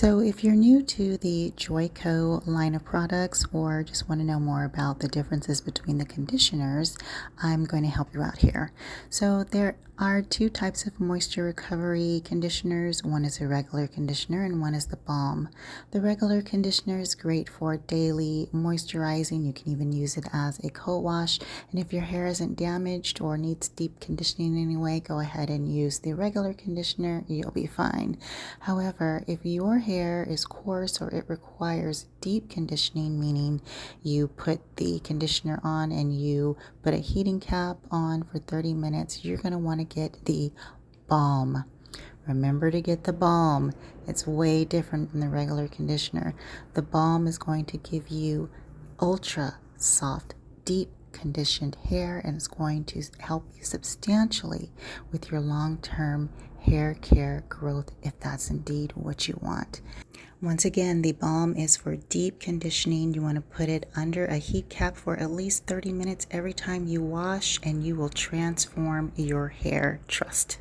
So if you're new to the Joico line of products or just want to know more about the differences between the conditioners, I'm going to help you out here. So there are two types of moisture recovery conditioners. One is a regular conditioner and one is the balm. The regular conditioner is great for daily moisturizing. You can even use it as a co-wash. And if your hair isn't damaged or needs deep conditioning in any way, go ahead and use the regular conditioner. You'll be fine. However, if your hair is coarse or it requires deep conditioning, meaning you put the conditioner on and you put a heating cap on for 30 minutes, you're going to want to get the balm. Remember to get the balm. It's way different than the regular conditioner. The balm is going to give you ultra soft, deep conditioned hair, and it's going to help you substantially with your long-term hair care growth if that's indeed what you want. Once again, the balm is for deep conditioning. You want to put it under a heat cap for at least 30 minutes every time you wash, and you will transform your hair. Trust.